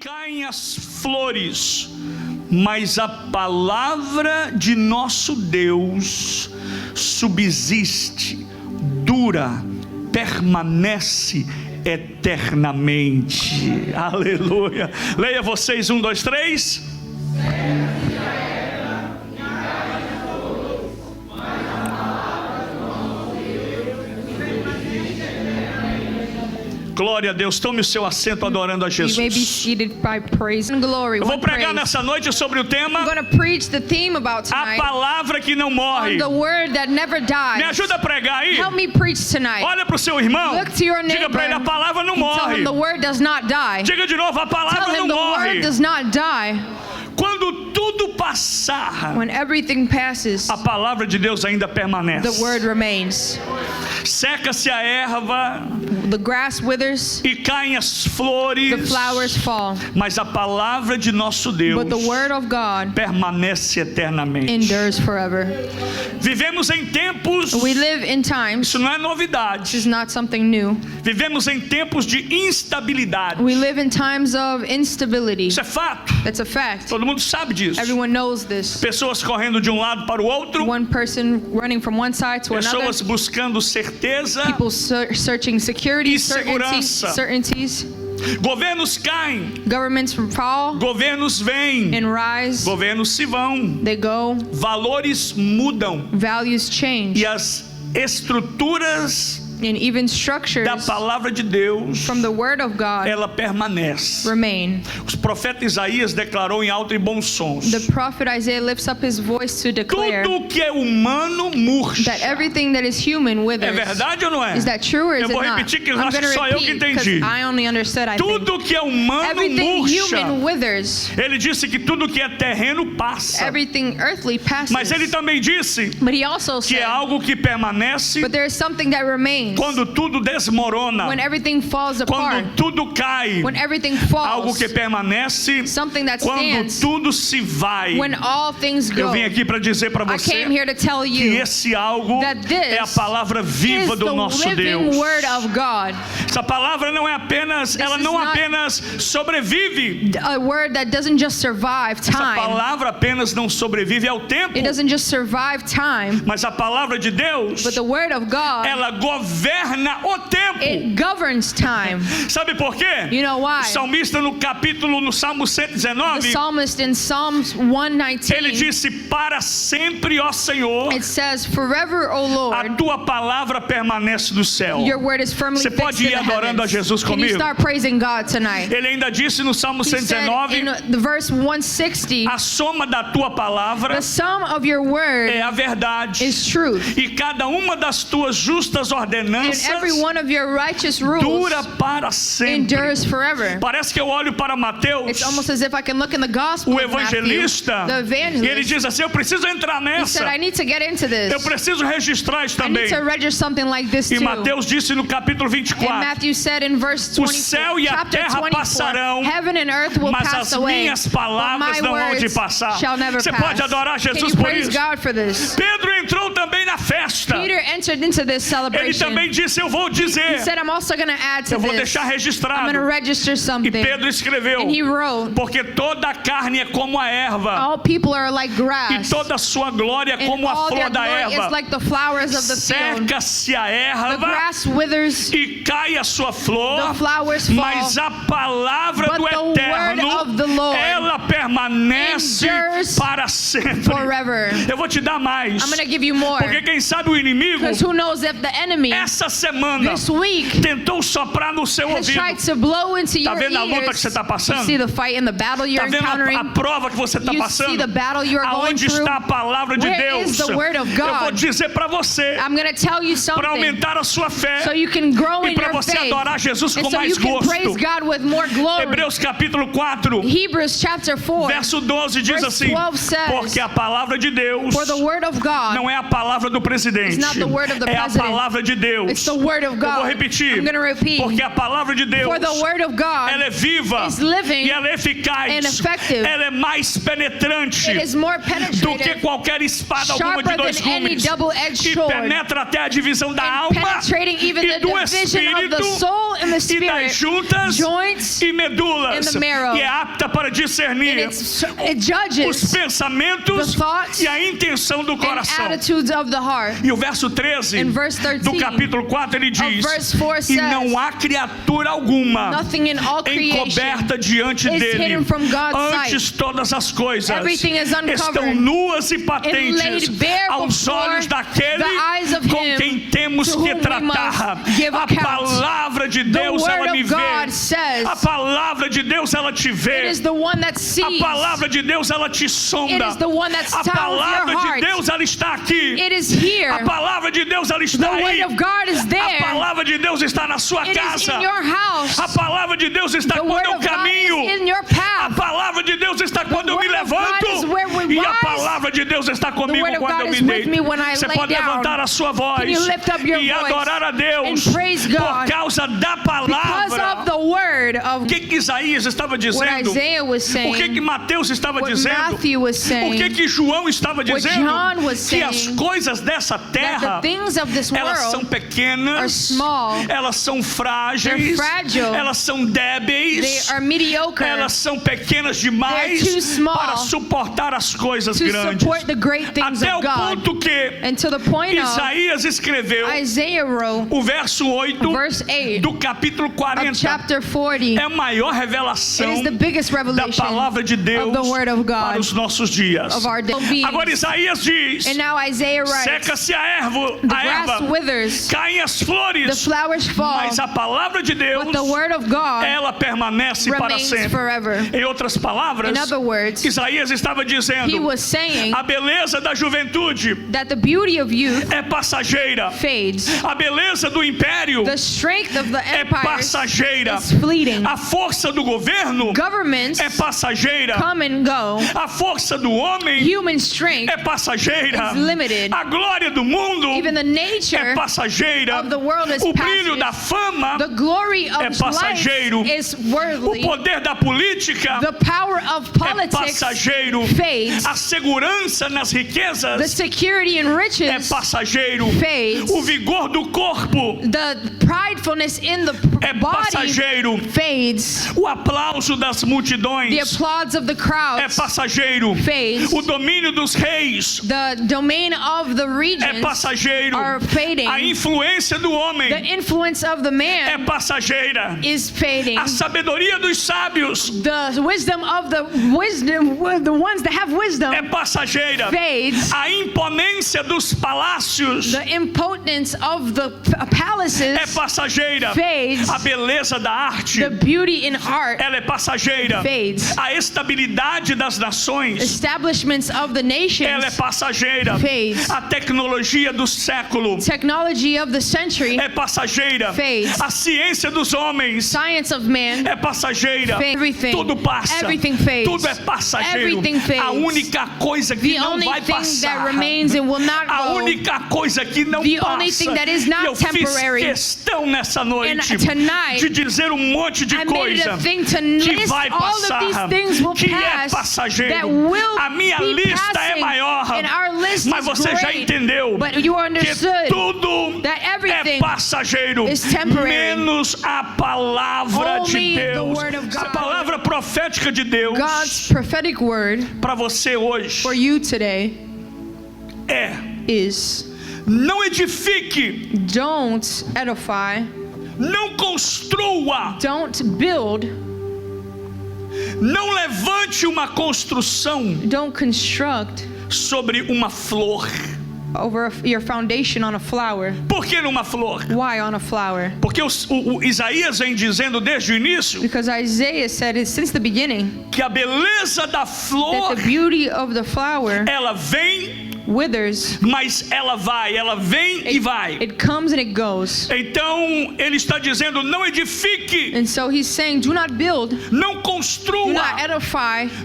caem as flores, mas a palavra de nosso Deus subsiste, dura, permanece eternamente. Aleluia. Leia vocês 1, 2, 3. Glória a Deus. Tome o seu assento adorando a Jesus. Eu vou pregar nessa noite sobre o tema a palavra que não morre. Me ajuda a pregar aí. Olha para o seu irmão. Diga para ele: a palavra não morre. Diga de novo: a palavra não morre. Quando tudo passar, a palavra de Deus ainda permanece. Seca-se a erva, the grass withers, e caem as flores, the flowers fall, mas a palavra de nosso Deus but the word of God permanece eternamente. Endures forever. Vivemos em tempos, we live in times, isso não é novidade, this is not something new. Vivemos em tempos de instabilidade. We live in times of instability. Isso é fato. That's a fact. Todo mundo sabe disso. Everyone knows this. Pessoas correndo de um lado para o outro. One person running from one side to another. Pessoas buscando certeza. People searching security, e segurança. certainties. Governos caem. Governments fall. Governos vêm. And rise. Governos se vão. They go. Valores mudam. Values change. E as estruturas and even structures da palavra de Deus, from the word of God, ela permanece. Remain. O profeta Isaías declarou em alto e bom sons: the prophet Isaiah lifts up his voice to declare tudo que é humano murcha. That everything that is human withers. É verdade ou não é? Is that true or is eu vou it repetir not? que eu acho que só eu que entendi. I only understood, I tudo think. Que é humano everything murcha. Human withers. Ele disse que tudo que é terreno passa. Everything earthly passes. Mas ele também disse but he also que said, é algo que permanece. But there is something that remains. Quando tudo desmorona, when everything falls apart, quando tudo cai, when everything falls, algo que permanece, something that quando stands, tudo se vai. when all things go. Eu vim aqui para dizer para você I came here to tell you que esse algo é a palavra viva do nosso Deus. Word of God. Essa palavra não é apenas, ela não apenas sobrevive. A word that doesn't just survive time. Essa palavra apenas não sobrevive ao tempo. It doesn't just survive time. Mas a palavra de Deus, but the word of God, ela governa o tempo. It governs time. Sabe por quê? You know why? O salmista no Salmo 119, the psalmist in Psalms 119, ele disse: para sempre, ó Senhor, it says, forever, O Lord, a tua palavra permanece no céu. Your word is firmly Você pode ir adorando a Jesus comigo? Can you start praising God tonight? Ele ainda disse no Salmo 119, in the verse 160, a soma da tua palavra, the sum of your word, é a verdade, is truth. E cada uma das tuas justas ordenanças, and every one of your righteous rules, dura para sempre. Endures forever. Parece que eu olho para Mateus, it's almost as if I can look in the gospel o evangelista, Matthew, the evangelist, e ele diz assim: eu preciso entrar nessa. He said, I need to get into this. Eu preciso registrar isso também. I need to register something like this e too. Mateus disse no capítulo 24, and Matthew said in verse 24, o céu e a terra 24, passarão, heaven and earth will mas pass as away, minhas palavras não vão de passar. Você pode adorar Jesus por isso? God for this? Pedro entrou também na festa. Peter entered into this celebration. Ele também disse: eu vou dizer. He said, I'm also going to add to eu vou this. deixar registrado. I'm going to register something. E Pedro escreveu: and he wrote, porque toda a carne é como a erva, all people are like grass, e toda a sua glória é como a flor da erva. Like the flowers of the field. Seca-se a erva, the grass withers, e cai a sua flor, the flowers fall, mas a palavra do Eterno, ela permanece para sempre. Forever. Eu vou te dar mais. I'm going to give you more. Porque quem sabe o inimigo, who knows if the enemy, essa semana, this week, tentou soprar no seu ouvido. Tá vendo a luta que você está passando? See the fight and the battle you're encountering? A prova que você está passando? See the battle you're aonde going está a palavra de Where Deus? Is the word of God? Eu vou dizer para você, I'm going to tell you something, para aumentar a sua fé, so you can grow e para você adorar Jesus com mais gosto. Praise God with more glory. Hebreus capítulo 4, Hebrews chapter 4, verso 12 diz Verse assim: 12 says, porque a palavra de Deus for the word of God não é a palavra do presidente, is not the word of the é a president. palavra de Deus. It's the word of Eu vou God. repetir, I'm going to repeat. porque a palavra de Deus, For the word of God ela é viva is living e ela é eficaz, and effective. ela é mais penetrante It is more do que penetrative, qualquer espada alguma de sharper dois than any gumes, double-edged e sword, penetra até a divisão da and alma penetrating even e the do division of the espírito soul and the e spirit, das juntas joints e medulas, and the marrow. e é apta para and discernir it os judges pensamentos the thoughts e a intenção do and coração. attitudes of the heart. E o verso 13 In verse 13 do capítulo 4 ele diz: verse 4 e says, não há criatura alguma nothing in all creation encoberta diante is dele. hidden from God's Antes sight. todas as coisas Everything is uncovered estão nuas e and patentes laid bare aos before olhos daquele the eyes of com him quem temos to que whom we tratar. must give A account. palavra de The Deus ela word me of vê. God says, A palavra de Deus ela te it vê. is the one that A sees. palavra de Deus ela te It sonda. is the one that A sounds palavra your de heart. Deus ela está aqui. It is here. A palavra de Deus ela The está word aí. of God is A there. palavra de Deus está na sua It is casa. in your house. A palavra de Deus está The quando word eu of God caminho. is in your A path. palavra de Deus está quando eu me word of God is levanto. where we E a rise. palavra de Deus está comigo word of quando God eu me is with deito. me when I Você lay pode down. levantar a sua voz Can you lift up your e voice adorar a Deus and praise por God causa da because palavra. of the word of O que Isaías estava what dizendo? Isaiah was O saying, que Mateus estava what dizendo? Matthew was O saying, que João estava dizendo? John was Que as saying, coisas dessa that terra, the things of this elas são world pequenas, are small, elas são they're frágeis, fragile, elas são they débeis, are mediocre elas são pequenas demais They're too small para suportar as coisas to grandes. support the great things Até of o God. ponto que And to the point of Isaías escreveu Isaiah wrote o verso 8 verse 8 do capítulo of 40. chapter 40. É a maior It revelação is the biggest da revelation palavra de Deus of the word of para God os nossos dias. of our day. Agora Isaías diz: And now Isaiah writes, seca-se a the grass erva, withers, caem as the flores, flowers fall, mas a palavra de Deus, but the word of God ela permanece para remains sempre. forever. Em outras palavras, In other words, Isaías estava he dizendo: was saying a beleza da juventude that the beauty of youth é passageira, fades. a beleza do império The strength of the é empire passageira, is fleeting. a força do governo Governments é passageira, come and go. a força do homem Human strength é passageira, is limited. a glória do mundo Even the nature é passageira, of the world is o brilho passage. da fama The glory of é life passageiro, is o worldly. poder da política The power of é politics passageiro, fades. a segurança nas The riquezas security and é riches passageiro, fades. o vigor do corpo The pridefulness in the é body passageiro, fades. o aplauso das The multidões applause of the é crowds passageiro, fades. o domínio dos reis The domain of the é regions passageiro, are fading. a influência do homem The influence of the é man passageira, is fading. a sabedoria dos sábios The wisdom of the ones that have wisdom é passageira, fades. a imponência dos palácios The impotence of the é palaces passageira, fades. a beleza da arte The beauty in art ela é passageira, fades. a estabilidade das nações Establishments of the ela é nations passageira, fades. a tecnologia do século Technology of the century é passageira, fades. a ciência dos homens Science of man é passageira, fades. Everything. tudo passa, Everything fades. tudo é passageiro, Everything fades. a única coisa que The não only vai thing passar, that remains and will not a go. única coisa que não The passa, only thing that is not e eu fiz temporary. questão nessa noite And tonight, de dizer um monte de I made it coisa a thing to que list vai all of passar, these things will que é pass, passageiro. that will A minha be lista passing, é maior, and our list mas is você já great, entendeu but you que understood tudo that é everything passageiro, is temporary. menos a palavra de Only the Deus. word of A God. palavra profética de Deus God's prophetic word para você hoje for you today é: is não edifique, don't edify, não construa, don't build, não levante uma construção don't construct sobre uma flor. over your foundation on a flower. Por que numa flor? Why on a flower? Porque o Isaías vem dizendo desde o início Because Isaiah said it since the beginning que a beleza da that flor the beauty of the flower ela vem, withers. mas ela vem e vai. It comes and it goes. Então ele está dizendo: não edifique, And so he's saying, do not build, não construa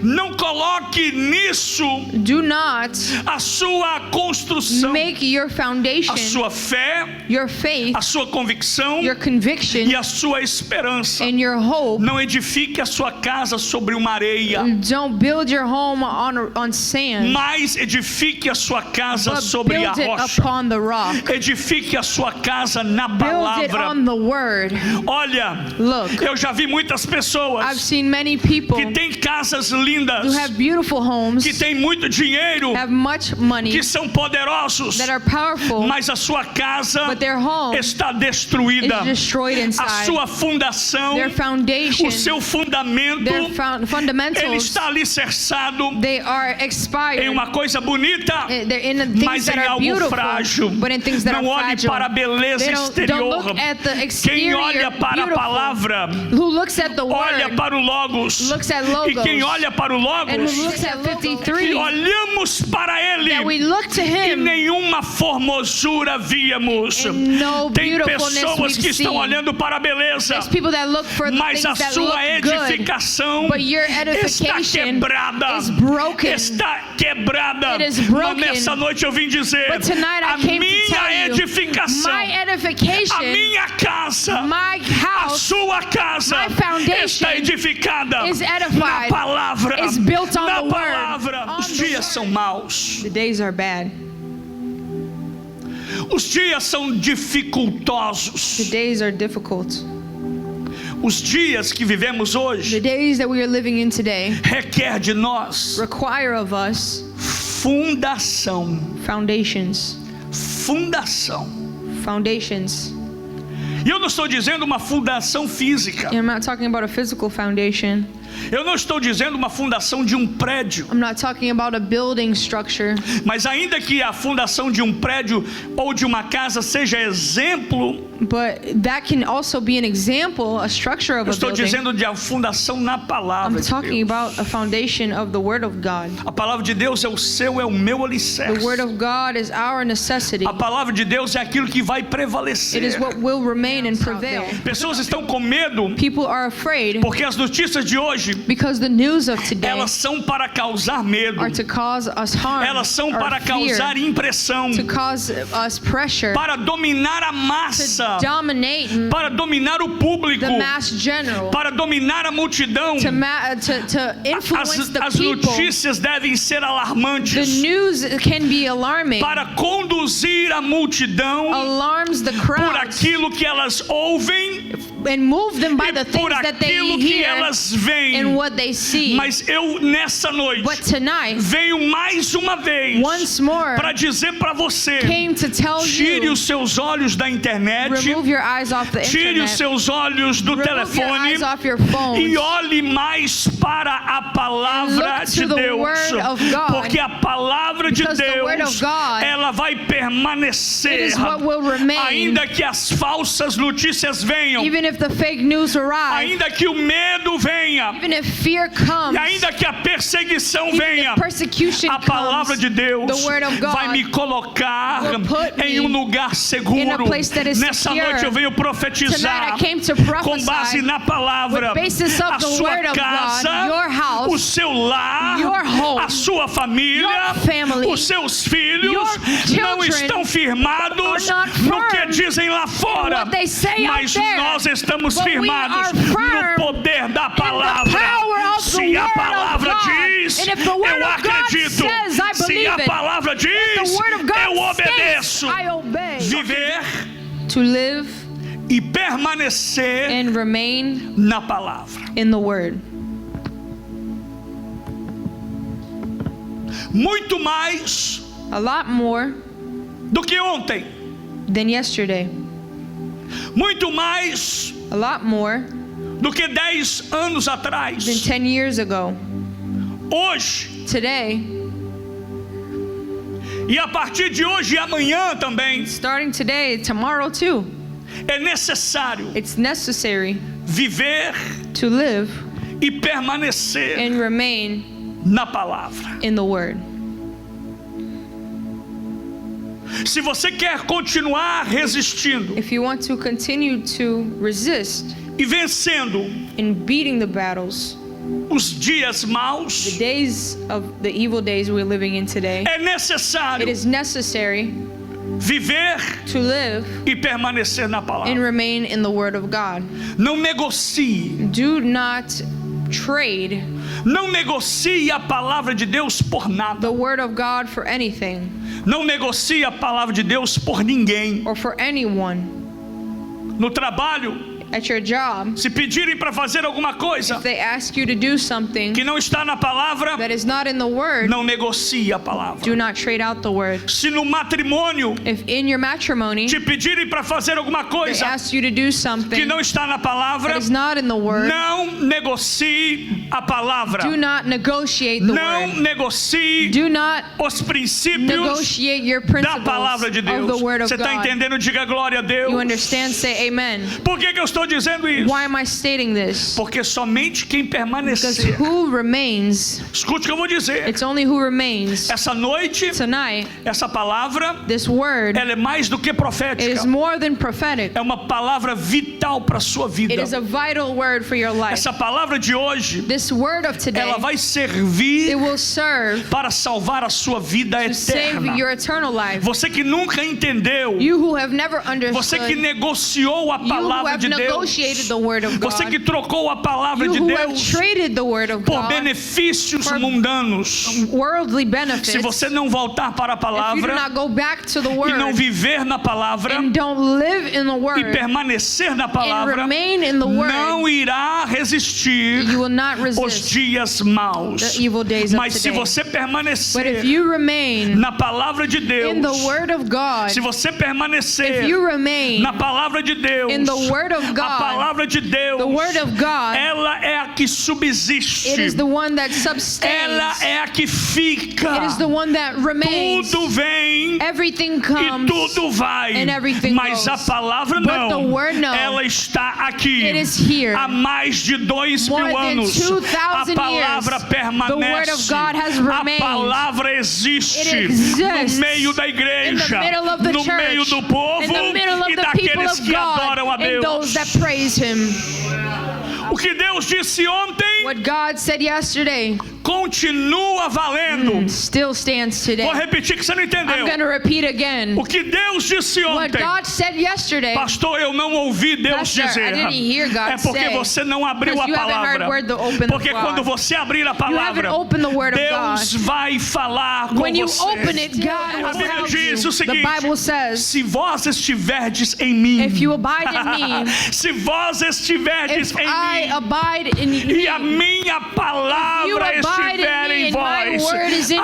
Não coloque nisso a sua construção, a sua fé, a sua convicção e a sua esperança. Não edifique a sua casa sobre uma areia. Don't build your home on sand. Mas edifique a sua casa sobre a rocha. Edifique a sua casa na palavra. Olha, eu já vi muitas pessoas que têm casas lindas, que têm muito dinheiro, que são poderosos, mas a sua casa está destruída. A sua fundação, o seu fundamento, ele está alicerçado em uma coisa bonita, mas em algo frágil. Não olhe para a beleza exterior. Quem olha para a palavra, olha para o Logos. E quem olha para o Logos, e olhamos para ele, e nenhuma formosura víamos. Tem pessoas que estão olhando para a beleza, mas a sua edificação está quebrada. Está quebrada. Mas nessa noite eu vim dizer: a minha edificação, a minha casa, a sua casa está edificada na palavra. Na palavra. Os dias são maus. Os dias são dificultosos. Os dias que vivemos hoje requer de nós fundação. E eu não estou dizendo uma fundação física. I'm not talking about a physical foundation. Eu não estou dizendo uma fundação de um prédio. I'm not talking about a building structure. Mas ainda que a fundação de um prédio ou de uma casa seja exemplo, but that can also be an example, a structure of a building. Estou dizendo de a fundação na palavra. I'm talking about a foundation of the Word of God. A palavra de Deus é o seu, é o meu alicerce. The Word of God is our necessity. A palavra de Deus é aquilo que vai prevalecer. It is what will remain and prevail. Pessoas estão com medo. People are afraid. Porque as notícias de hoje, because the news of today, elas são para causar medo. Are to cause us harm. Elas são para causar impressão. To cause us pressure. Para dominar a massa. To dominate. Para dominar o público. The mass general. Para dominar a multidão. To influence the people. As notícias devem ser alarmantes. The news can be alarming. Para conduzir a multidão. Alarms the crowd. Por aquilo que elas ouvem. And move them by the things that they hear elas veem. And what they see. Mas eu nessa noite venho mais uma vez para dizer para você: tire os seus olhos da internet, tire os seus olhos do telefone e olhe mais para a palavra de Deus, porque a palavra de Deus ela vai permanecer, ainda que as falsas notícias venham, ainda que o medo venha, e ainda que a perseguição venha, a palavra de Deus vai me colocar em um lugar seguro. Nessa noite eu venho profetizar com base na palavra. A sua casa, o seu lar, a sua família, os seus filhos não estão firmados no que dizem lá fora, mas nós estamos firmados no poder da palavra. Se a palavra diz, eu acredito. Se a palavra diz, eu obedeço. Viver e permanecer na palavra. Muito mais do que ontem. Muito mais do que 10 anos atrás. Hoje. E a partir de hoje e amanhã também. É necessário. Viver. E permanecer. Na palavra. Se você quer continuar resistindo, e vencendo, os dias maus, the days of the evil days we're living in today, é necessário it is necessary viver to live e permanecer na and palavra. remain in the Word of God. Não negocie. Do not trade Não negocie a palavra de Deus por nada. the Word of God for anything Não negocie a palavra de Deus por ninguém. or for anyone. No trabalho, At your job, se pedirem para fazer alguma coisa if they ask you to do something que não está na palavra, that is not in the Word, não negocie a palavra. do not trade out the Word. Se no matrimônio If in your matrimony te pedirem para fazer alguma they coisa ask you to do que something não está na palavra, that is not in the Word, não negocie a palavra. do not negotiate the Não Word. negocie Do not os princípios negotiate your da principles palavra de of Deus. the Word of Você está God. entendendo? Diga glória a Deus. You understand? Say amen. Por que eu estou dizendo isso? Why am I stating this? Porque somente quem Because permanecer. who remains, Escute o que eu vou dizer. it's only who remains. Essa noite, Tonight, essa palavra, this word, ela é mais do que it profética. is more than prophetic. É uma palavra vital para a sua vida. It is a vital word for your life. Essa palavra de hoje, This word of today, ela vai it servir will serve para salvar a sua vida to save eterna. your eternal life. Você que nunca entendeu, You who have never você que understood, negociou a you who palavra have de Deus, negotiated the word of você que God, trocou a palavra you de who have Deus traded the word of por God benefícios for mundanos. worldly benefits. Se você não voltar para a If you do palavra not go back to the e não word viver na palavra and don't live in the e word permanecer na and palavra, remain in the word, não irá resistir you will not os resist dias maus. the evil days of Mas se today. você But if permanecer you remain na palavra de Deus, in the word of God, se você if permanecer you remain na palavra de Deus, in the word of a God, palavra de Deus, the word of God, ela é a que subsiste, it is the one that ela sustains, é a que fica. it is the one that remains. Tudo vem Everything e comes, tudo vai, and everything mas a goes. palavra But não. the word no. Ela está aqui It is here. há mais de 2000 More than anos. 2,000 A palavra years. permanece. The word of God has A remained. palavra existe It exists no meio da igreja, in the middle of the no church, meio do povo in the middle of e the people daqueles of que God, adoram a and those that Deus. praise Him. O que Deus disse ontem What God said yesterday continua valendo. still stands today. Vou repetir que você não I'm entendeu. going to repeat again. O que Deus disse What ontem, God said yesterday, pastor, eu não ouvi Deus Pastor, dizer. I didn't hear God É porque say, você não abriu a because you haven't heard palavra. word to open the Porque God. quando você abrir a you palavra, haven't opened the word of Deus God. vai falar com When you você. open it, God A will Bíblia tell diz you. o seguinte: The Bible says, se vós estiverdes em mim, if you abide in me, se vós estiverdes if em I mim, abide in e a you, minha palavra you abide estiver in me em and my vós. word is in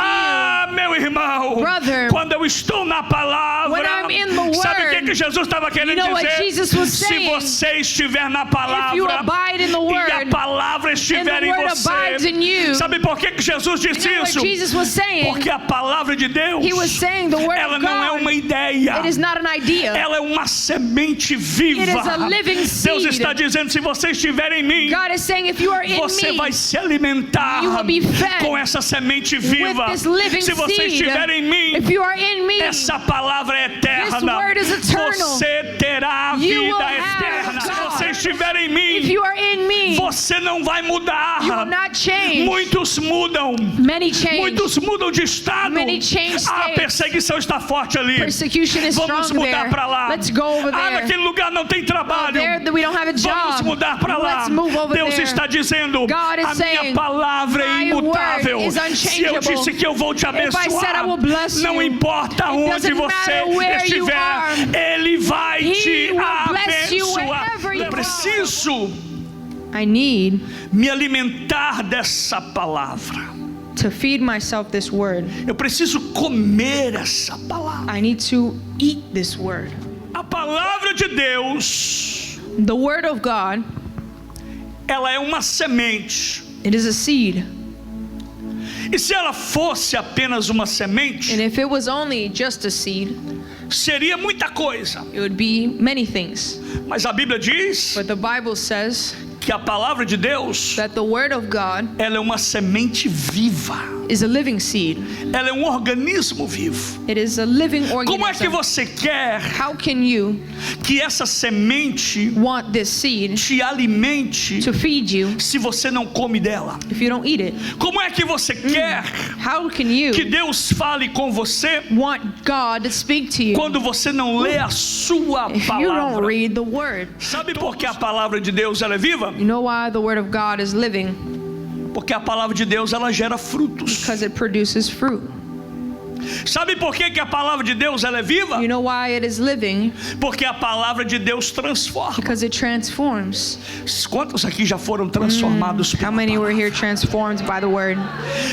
Meu irmão, Brother, quando eu estou na palavra, when I'm in the sabe o word, que Jesus estava querendo you know what dizer? Jesus was Se saying? você estiver na palavra If you abide in the e a word, palavra estiver and the em word você, abides in you, sabe por que Jesus you disse know isso? what Jesus was saying? Porque a palavra de Deus, He was saying the word ela of não é God, uma ideia, it is not an idea. ela é uma semente viva. It is a living Deus seed. está dizendo: se você estiver em mim, God is saying, if you are in você me, vai se alimentar you will be fed com essa semente with viva. this living Se você seed. estiver em mim, If you are in me, essa palavra é eterna. This word is eternal. Você terá a You vida will have eterna. Se God. você estiver em mim, if you are in me, você não vai mudar. you will not change. Muitos mudam. Many change. Muitos mudam de estado. Many change A states. perseguição está forte ali. Persecution is Vamos strong mudar there. para lá. Let's go over there. Naquele lugar não tem trabalho. There we don't have a Vamos job. mudar para lá. Let's move over Deus there. está dizendo: God is a minha saying, palavra é my imutável. word is Se eu unchangeable. disse que eu vou te If I said I abençoar, will bless não you, importa it onde doesn't você matter where you estiver, are. Ele vai He te will bless you abençoar. wherever you Eu preciso I need me alimentar dessa palavra. to feed myself this word. Eu preciso comer essa palavra. I need to eat this word. A palavra de Deus, The word of God, ela é uma semente. it is a seed. E se ela fosse apenas uma semente, And if it was only just a seed, seria muita coisa. it would be many things. Mas a Bíblia diz But the Bible says que a palavra de Deus, that the word of God, ela é uma semente viva. Is a living seed. Ela é um organismo vivo. It is a living organism. Como é que você quer que essa semente want this seed te alimente to feed you se você não come dela? If you don't eat it? Como é que você quer que Deus fale com você want God to speak to you quando você não lê a sua if palavra? You don't read the word? Sabe por que a palavra de Deus ela é viva? You know why the word of God is living? Porque a palavra de Deus ela gera frutos. Because it produces fruit. Sabe por que a palavra de Deus ela é viva? You know why it is living? Porque a palavra de Deus transforma. Because it transforms. Quantos aqui já foram transformados pela How many palavra? were here transformed by the word?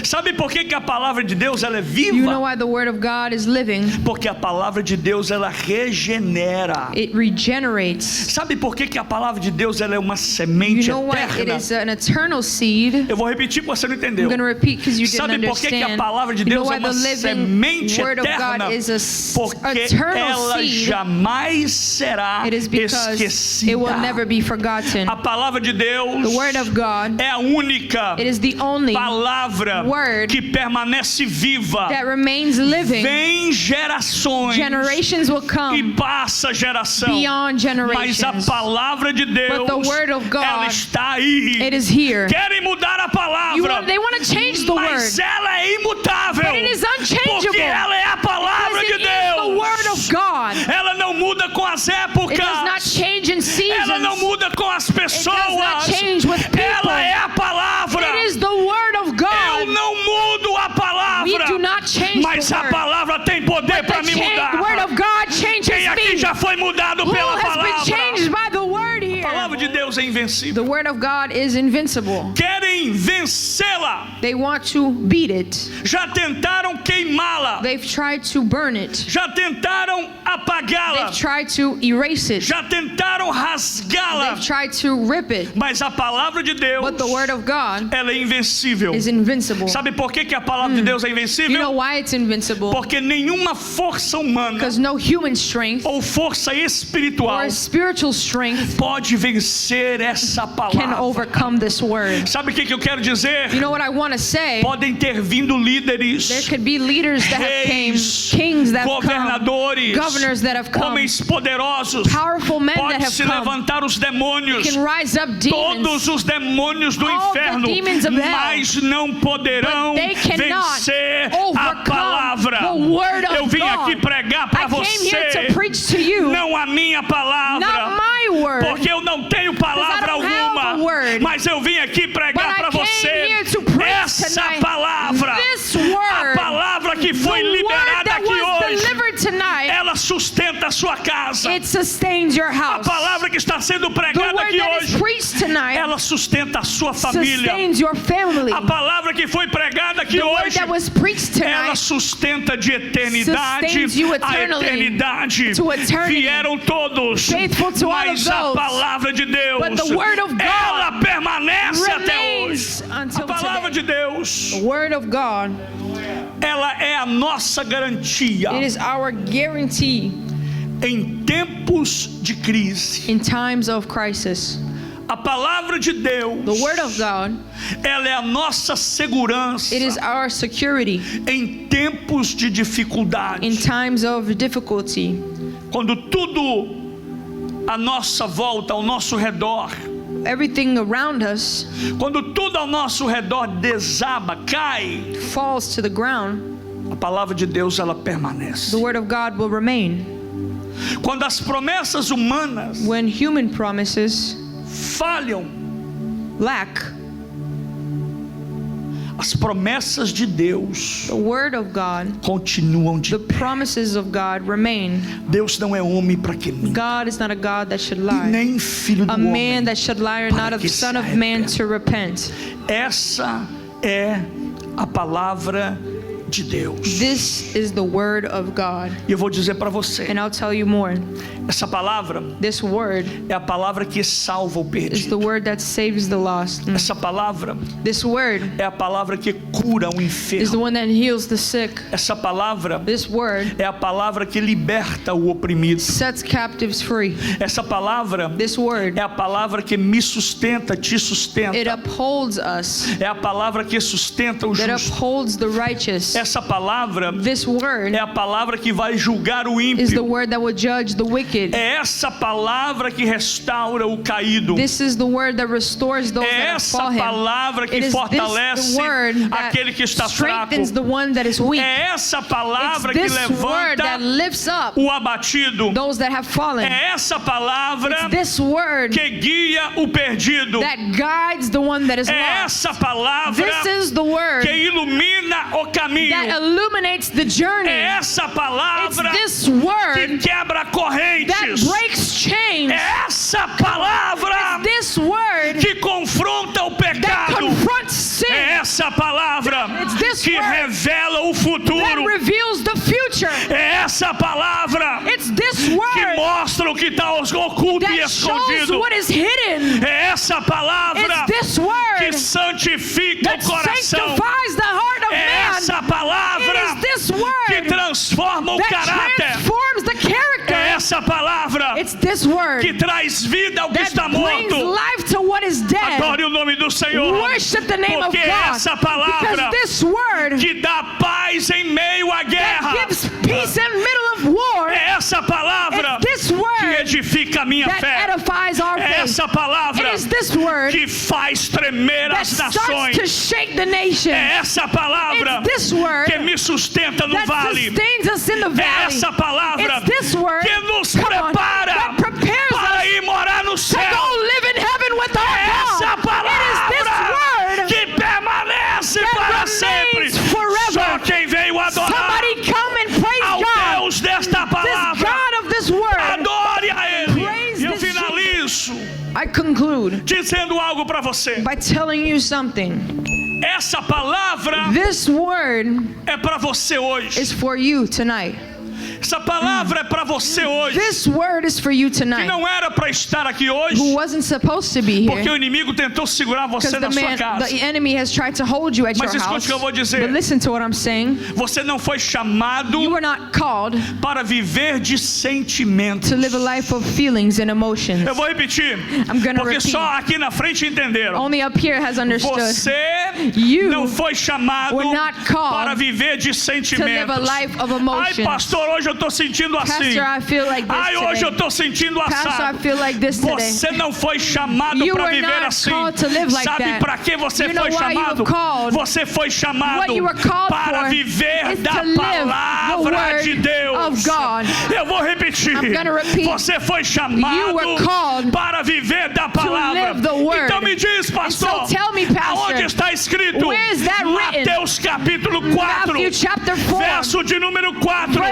Sabe por que a palavra de Deus ela é viva? You know why the word of God is living? Porque a palavra de Deus ela regenera. It regenerates. Sabe por que a palavra de Deus ela é uma semente eterna? Why it is an eternal seed? Eu vou repetir porque você não entendeu. I'm going to repeat because you didn't understand. Sabe por que a palavra de Deus é uma semente Word of eterna? God is a Porque ela seed. jamais será esquecida. It will never be forgotten. A palavra de Deus the word of God é a única it is the only palavra word que permanece viva. That remains living. Vem gerações Generations will come e passa geração. Beyond generations. Mas a palavra de Deus But the word of God, ela está aí. It is here. Querem mudar a palavra. They want to change the mas word. Ela é imutável. But it is unchangeable. Porque ela é a palavra de Deus. The word of God. Ela não muda com as épocas. It does not change in seasons. Ela não muda com as pessoas. It does not change with people. Ela é a palavra. It is the word of God. Eu não mudo a palavra. We do not change mas the a word. palavra tem poder para me mudar. The word of God changes Quem aqui me. já foi mudado pela palavra? Has been changed by the word here. A palavra de Deus é invencível. The word of God is invincible. Querem vencê-la. They want to beat it. Já tentaram queimá-la. They've tried to burn it. Já tentaram apagá-la. They've tried to erase it. Já tentaram rasgá-la. They've tried to rip it. Mas a palavra de Deus, but the word of God, ela é invencível. Is invincible. Sabe por que a palavra de Deus é invencível? You know why it's invincible? Porque nenhuma força humana Because no human strength ou força espiritual or spiritual strength pode vencer essa palavra. Can overcome this word. Sabe o que eu quero dizer? You know what I want to say? Podem ter vindo líderes, there could be leaders that have came, kings that have governadores, come, governors that have come, homens poderosos, powerful men that have se levantar os demônios, can rise up demons, todos os demônios do inferno, mas não poderão vencer a palavra. Eu vim aqui pregar para você, não a minha palavra, porque eu não tenho palavra alguma, mas eu vim aqui pregar para você essa palavra, a palavra que foi liberada aqui hoje, ela sustenta a sua casa. A palavra que está sendo pregada aqui hoje, ela sustenta a sua família. A palavra que foi pregada aqui hoje, ela sustenta de eternidade a eternidade. Vieram todos, mas a palavra de Deus, ela permanece até hoje. A palavra de Deus, ela é a nossa garantia. It is our guarantee em tempos de crise. In times of crisis. A palavra de Deus, the word of God, ela é a nossa segurança. It is our security. Em tempos de dificuldade. In times of difficulty. Quando tudo à nossa volta, ao nosso redor, everything around us, quando tudo ao nosso redor desaba, cai, falls to the ground, a palavra de Deus ela permanece. The word of God will remain. Quando as promessas humanas, when human promises falham, lack, as promessas de Deus, the word of God, continuam de pé. The promises of God remain. Deus não é homem para que minta. God is not a God that should lie. E nem filho do a homem man that should lie, or not a son of man to repent. Essa é a palavra de Deus. This is the word of God. E eu vou dizer para você. And I'll tell you more. Essa palavra, this word, é a palavra que salva o perdido. Is the word that saves the lost. Essa palavra, this word, é a palavra que cura o enfermo. Is the one that heals the sick. Essa palavra, this word, é a palavra que liberta o oprimido. Sets captives free. Essa palavra, this word, é a palavra que me sustenta, te sustenta. It upholds us. É a palavra que sustenta o justo. It upholds the righteous. Essa palavra, this word, é a palavra que vai julgar o ímpio. Is the word that will judge the wicked. É essa palavra que restaura o caído. This is the word that restores those é that essa fall palavra que fortalece aquele que está fraco. The one that is weak. É essa palavra que levanta o abatido. Those that have fallen. É essa palavra this word que guia o perdido. That guides the one that is lost. É essa palavra this is the word que ilumina o caminho. That illuminates the journey. É essa palavra this word que quebra correntes. That breaks chains. É essa palavra this word que confronta o pecado. That confronts sin. É essa palavra que revela o futuro. That reveals the future. É essa palavra this word que mostra o que está oculto e escondido. What is hidden. É essa palavra this word que santifica o coração. The heart of é man. Essa palavra this word que transforma o caráter. Transforms the character. É essa palavra this word que traz vida ao que está morto. Life to what is dead. Adore o nome do Senhor. Worship the name porque of God. Essa palavra this word que dá paz em meio à guerra. That gives peace in the middle of war. É essa palavra this word que edifica a minha fé. Edifies our faith. É essa palavra this word que faz tremer as nações. To shake the nation. É essa palavra this word que me sustenta no vale. Us in the valley. É essa palavra this word que nos prepara para ir morar no céu. É essa palavra que permanece para sempre. Só quem veio adorar ao Deus desta palavra, adore a Ele. E eu finalizo dizendo algo para você. By telling you something. Essa palavra this word é para você hoje. Is for you tonight. Essa palavra é para você hoje. This word is for you tonight. Que não era para estar aqui hoje. Who wasn't supposed to be here. Porque o inimigo tentou segurar você na sua casa. The enemy has tried to hold you at Mas your escute o que eu vou dizer. But listen to what I'm saying. Você não foi chamado you were not called para viver de sentimentos. To live a life of feelings and emotions. Eu vou repetir. Porque só aqui na frente entenderam. Only up here has understood. Você não foi chamado para viver de sentimentos. To live a life of emotions. Ai, pastor, hoje eu estou sentindo assim. Pastor, I feel like this ai, hoje eu estou sentindo assado. Você não foi chamado para viver assim. Sabe para que você foi chamado? Você foi chamado para viver da palavra de Deus. Eu vou repetir. Você foi chamado para viver da palavra. Então me diz, pastor, aonde está escrito? Mateus capítulo 4, verso de número 4.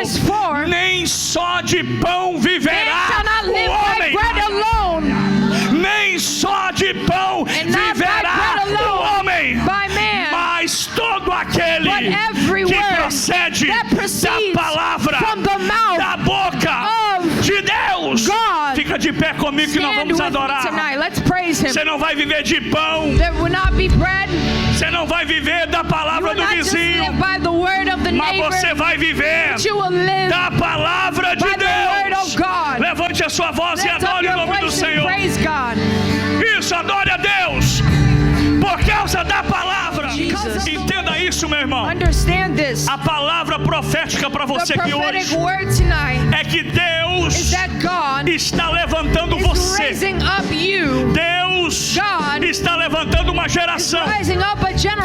Nem só de pão viverá o homem. Nem só de pão viverá o homem. Mas todo aquele que procede da palavra da boca de Deus. Fica de pé comigo que nós vamos adorar. Você não vai viver de pão. Você não vai viver da palavra do vizinho. Mas você vai viver da palavra de Deus. Levante a sua voz e adore o nome do Senhor. Isso, adore a Deus. Por causa da palavra. Entenda isso, meu irmão. A palavra profética para você que hoje é que Deus está levantando você. Deus está levantando uma geração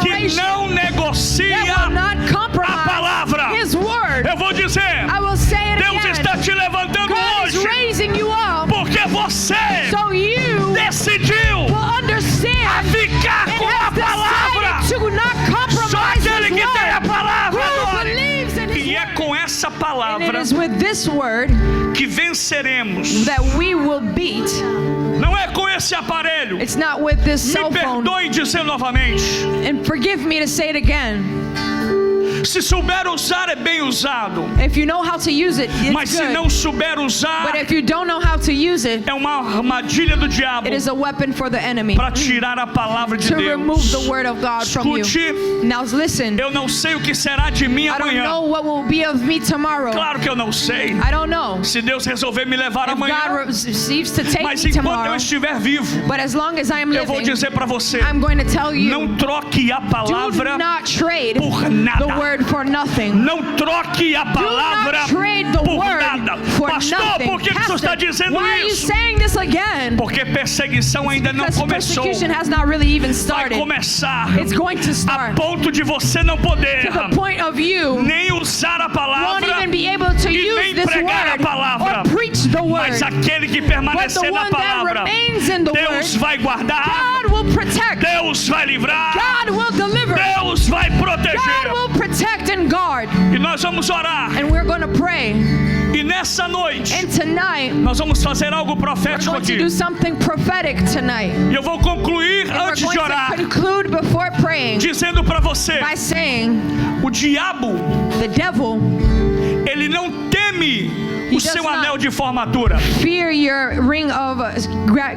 que não negocia a palavra. Eu vou dizer, Deus está te levantando hoje porque você decidiu a ficar com a palavra. Só aquele que tem a palavra adore. E é com essa palavra que venceremos. Não é com esse aparelho. Me perdoe dizer novamente. Se souber usar, é bem usado. If you know how to use it, it's Mas se good. não souber usar, But if you don't know how to use it, é uma armadilha do diabo it is a weapon for the enemy para tirar a palavra de to Deus. remove the word of God from you. Escute, Now listen. eu não sei o que será de mim I don't amanhã. know what will be of me tomorrow. Claro que eu não sei. I don't know. Se Deus resolver me levar If amanhã, God receives to take mas me enquanto tomorrow, eu estiver vivo, but as long as I am eu vou living, dizer para você, I'm going to tell you, não troque a do palavra not trade por the nada. word for nothing. Não troque a palavra Do not trade the por word nada. for Pastor, nothing. por que você Pastor, está dizendo why are you isso? saying this again? Porque perseguição ainda não Because começou. persecution has not really even Vai started. começar It's going to a start ponto de você não poder to the point of you nem usar a won't palavra even be able to e use nem this pregar a word palavra. or preach the word. Mas aquele que But permanecer the na one that palavra, remains in the Deus word, vai guardar, God will protect. Deus vai livrar, God will deliver. Deus vai God proteger. will protect and guard. E nós vamos orar. And we're going to pray. E nessa noite And tonight, nós vamos fazer algo we're profético going to aqui. do something prophetic tonight. E eu vou concluir And we're antes going de to orar conclude before praying dizendo para você, by saying, o diabo, the devil ele não teme He o does seu not. anel de formatura. fear your ring of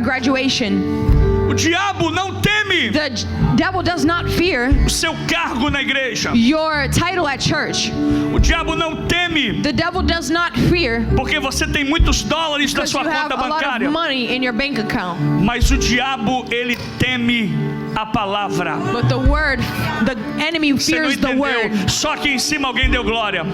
graduation. O diabo não teme The devil does not fear o seu cargo na igreja. your title at church. O diabo não teme The devil does not fear porque você tem muitos dólares na because sua you have conta a lot bancária. of money in your bank account. Mas o diabo, ele teme a palavra. But the word, the enemy Você não fears the word. entendeu? Só que em cima alguém deu glória.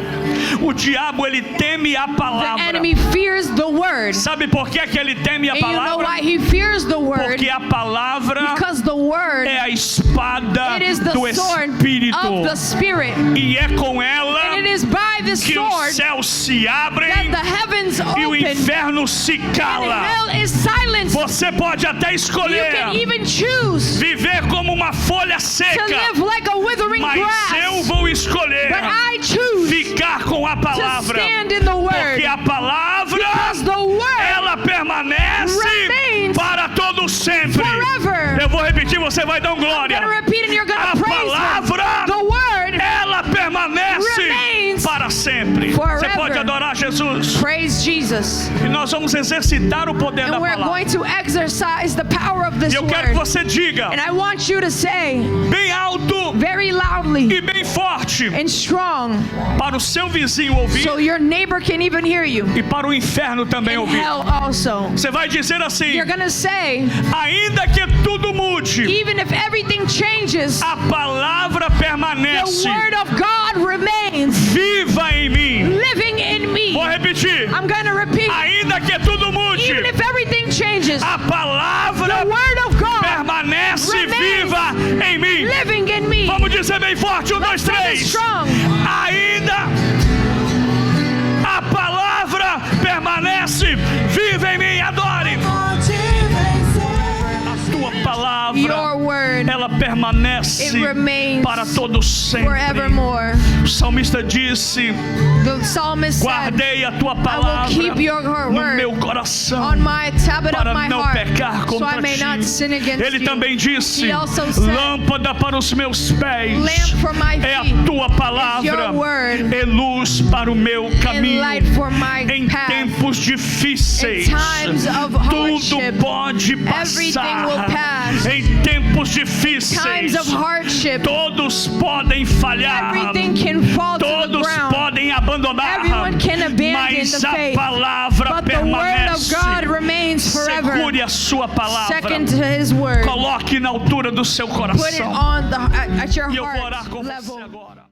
O diabo, ele teme a The palavra. enemy fears the word. Sabe por que ele teme a And you know palavra? why he fears the word? Porque a palavra Because the word, é a espada it is the do sword Espírito. of the Spirit. E é com ela And it is by this que os sword céus se abrem that the heavens e o open inferno se and cala. hell is silenced. Você pode até You escolher can even choose viver como uma folha to seca, live like a withering mas eu grass. vou escolher But I choose ficar com a to palavra, stand in the word. porque a palavra Because the word ela permanece remains para todo sempre. forever. Eu vou repetir, você vai dar I'm going glória. to repeat and you're going A to praise palavra him. The word ela permanece remains para sempre. forever. Você pode adorar Jesus. praise Jesus. E nós vamos exercitar o poder da And we're palavra. going to exercise the power of this E eu quero que word. você diga And I want you to say bem alto very loudly e bem forte and strong para o seu vizinho ouvir so your neighbor can even hear you. e para o inferno também And ouvir. hell also. Você vai dizer assim: You're going to say, ainda que tudo mude, even if everything changes, a palavra the permanece word of God remains viva em mim. living in me. Vou repetir. I'm going to repeat. Ainda que tudo mude, Even if everything changes, a palavra the word of God permanece remains viva em mim. living in me. Vamos dizer bem forte, 1, 2, Let's say it 3. strong. Ainda a palavra permanece viva em mim. Adore. A tua palavra, Your word, ela permanece it remains para todo sempre. forevermore. O salmista disse: The psalmist said, guardei a tua I will palavra keep your no word meu coração on my tablet of para my não heart, pecar so I contra may not ti. sin against Ele you. também disse: He also said, lâmpada para os meus pés lamp for my é a feet tua palavra, your word, é luz para o meu and caminho. light for my Em path. tempos difíceis, In times of tudo hardship, pode everything passar. will pass. Em tempos difíceis, Times of hardship, todos podem falhar, everything can fall to the todos ground. podem abandonar, Everyone can abandon mas the a faith. palavra But the word of permanece. God remains forever. Segure a sua palavra, Second to his word. coloque na altura do seu Put it coração. on at your E eu vou orar heart com você level. agora.